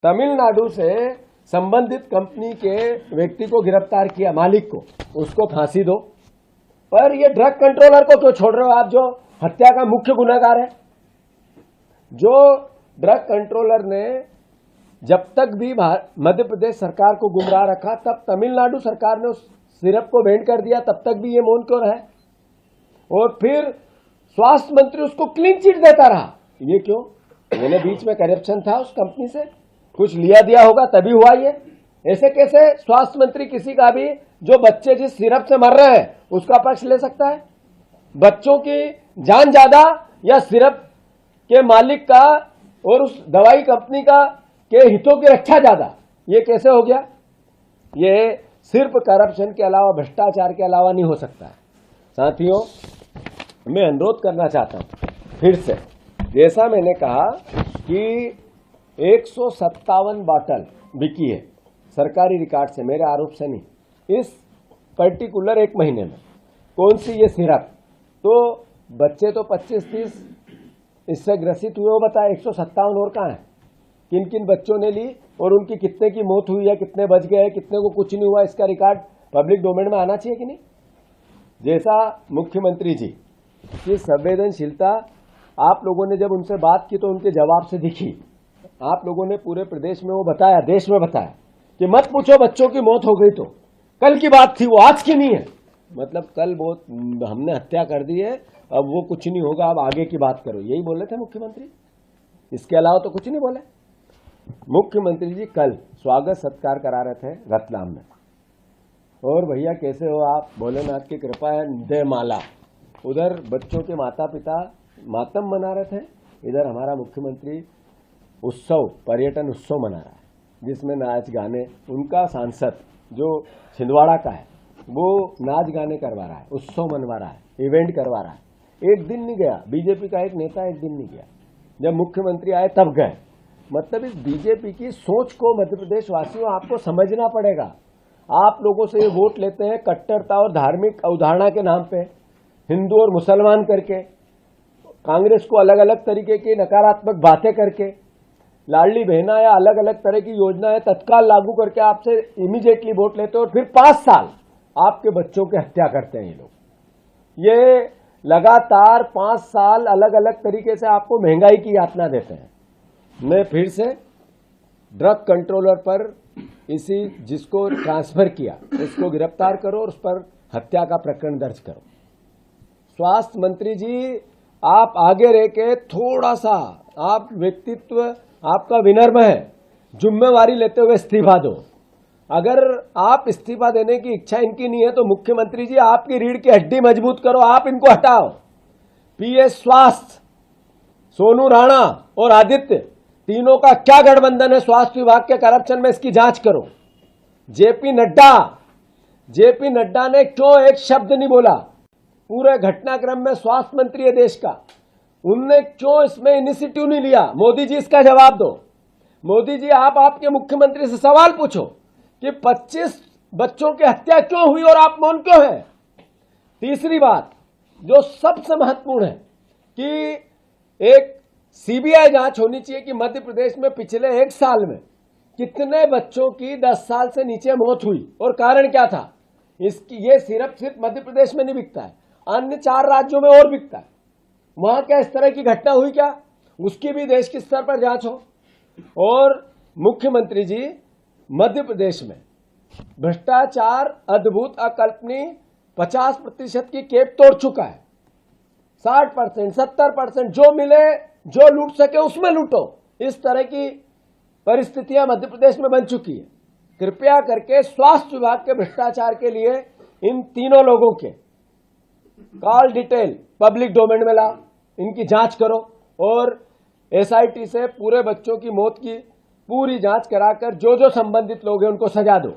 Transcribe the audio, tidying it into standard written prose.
तमिलनाडु से संबंधित कंपनी के व्यक्ति को गिरफ्तार किया, मालिक को, उसको फांसी दो। पर ये ड्रग कंट्रोलर को क्यों छोड़ रहे हो आप, जो हत्या का मुख्य गुनहगार है? जो ड्रग कंट्रोलर ने जब तक भी मध्य प्रदेश सरकार को गुमराह रखा, तब तमिलनाडु सरकार ने उस सिरप को बैन कर दिया, तब तक भी ये मौन क्यों रहे? और फिर स्वास्थ्य मंत्री उसको क्लीन चिट देता रहा, ये क्यों? मैंने बीच में करप्शन था उस कंपनी से, कुछ लिया दिया होगा तभी हुआ ये। ऐसे कैसे स्वास्थ्य मंत्री किसी का भी, जो बच्चे जिस सिरप से मर रहे हैं उसका पक्ष ले सकता है? बच्चों की जान ज्यादा या सिरप के मालिक का और उस दवाई कंपनी का के हितों की रक्षा ज्यादा? ये कैसे हो गया? ये सिर्फ करप्शन के अलावा, भ्रष्टाचार के अलावा नहीं हो सकता है। साथियों, मैं अनुरोध करना चाहता हूं फिर से, जैसा मैंने कहा कि 157 बॉटल बिकी है सरकारी रिकॉर्ड से, मेरे आरोप से नहीं, इस पर्टिकुलर एक महीने में। कौन सी ये सिरप? तो बच्चे तो 25-30 इससे ग्रसित हुए, वो बताए 157 और कहाँ है? किन किन बच्चों ने ली और उनकी कितने की मौत हुई है, कितने बच गए, कितने को कुछ नहीं हुआ, इसका रिकॉर्ड पब्लिक डोमेन में आना चाहिए कि नहीं? जैसा मुख्यमंत्री जी की संवेदनशीलता आप लोगों ने जब उनसे बात की तो उनके जवाब से दिखी। आप लोगों ने पूरे प्रदेश में वो बताया, देश में बताया कि मत पूछो बच्चों की मौत हो गई तो, कल की बात थी वो, आज की नहीं है। मतलब कल बहुत हमने हत्या कर दी है, अब वो कुछ नहीं होगा, अब आगे की बात करो, यही बोले थे मुख्यमंत्री। इसके अलावा तो कुछ नहीं बोले। मुख्यमंत्री जी कल स्वागत सत्कार करा रहे थे रतलाम में, और भैया कैसे हो आप, भोलेनाथ की कृपा है, दे माला। उधर बच्चों के माता पिता मातम मना रहे थे, इधर हमारा मुख्यमंत्री उत्सव, पर्यटन उत्सव मना रहा है, जिसमें नाच गाने, उनका सांसद जो छिंदवाड़ा का है वो नाच गाने करवा रहा है, उत्सव मनवा रहा है, इवेंट करवा रहा है। एक दिन नहीं गया, बीजेपी का एक नेता एक दिन नहीं गया, जब मुख्यमंत्री आए तब गए। मतलब इस बीजेपी की सोच को मध्य प्रदेश वासियों आपको समझना पड़ेगा। आप लोगों से ये वोट लेते हैं कट्टरता और धार्मिक अवधारणा के नाम पे, हिंदू और मुसलमान करके, कांग्रेस को अलग अलग तरीके की नकारात्मक बातें करके, लाडली बहना या अलग अलग तरह की योजनाएं तत्काल लागू करके आपसे इमीडिएटली वोट लेते हैं, और फिर 5 साल आपके बच्चों की हत्या करते हैं ये लोग। ये लगातार 5 साल अलग अलग तरीके से आपको महंगाई की यातना देते हैं। मैं फिर से ड्रग कंट्रोलर पर इसी जिसको ट्रांसफर किया उसको गिरफ्तार करो और उस पर हत्या का प्रकरण दर्ज करो। स्वास्थ्य मंत्री जी, आप आगे रह के थोड़ा सा, आप व्यक्तित्व आपका विनम्र है, जिम्मेवारी लेते हुए इस्तीफा दो। अगर आप इस्तीफा देने की इच्छा इनकी नहीं है तो मुख्यमंत्री जी आपकी रीढ़ की हड्डी मजबूत करो, आप इनको हटाओ। पीएस स्वास्थ्य, सोनू राणा और आदित्य, तीनों का क्या गठबंधन है स्वास्थ्य विभाग के करप्शन में, इसकी जांच करो। जेपी नड्डा ने क्यों एक शब्द नहीं बोला पूरे घटनाक्रम में? स्वास्थ्य मंत्री है देश का, उनने क्यों इसमें इनिशिएटिव नहीं लिया? मोदी जी इसका जवाब दो। मोदी जी, आप आपके मुख्यमंत्री से सवाल पूछो कि 25 बच्चों की हत्या क्यों हुई और आप मौन क्यों हैं? तीसरी बात जो सबसे महत्वपूर्ण है कि एक सीबीआई जांच होनी चाहिए कि मध्य प्रदेश में पिछले 1 साल में कितने बच्चों की 10 साल से नीचे मौत हुई और कारण क्या था। ये सिर्फ मध्य प्रदेश में नहीं बिकता है, अन्य 4 राज्यों में और बिकता है। वहां क्या इस तरह की घटना हुई क्या, उसकी भी देश के स्तर पर जांच हो। और मुख्यमंत्री जी, मध्य प्रदेश में भ्रष्टाचार अद्भुत, अकल्पनीय 50% की केप तोड़ चुका है। 60%, 70% जो मिले, जो लूट सके उसमें लूटो, इस तरह की परिस्थितियां मध्य प्रदेश में बन चुकी है। कृपया करके स्वास्थ्य विभाग के भ्रष्टाचार के लिए इन तीनों लोगों के कॉल डिटेल पब्लिक डोमेन में लाओ, इनकी जांच करो और एसआईटी से पूरे बच्चों की मौत की पूरी जांच कराकर जो जो संबंधित लोग हैं उनको सजा दो।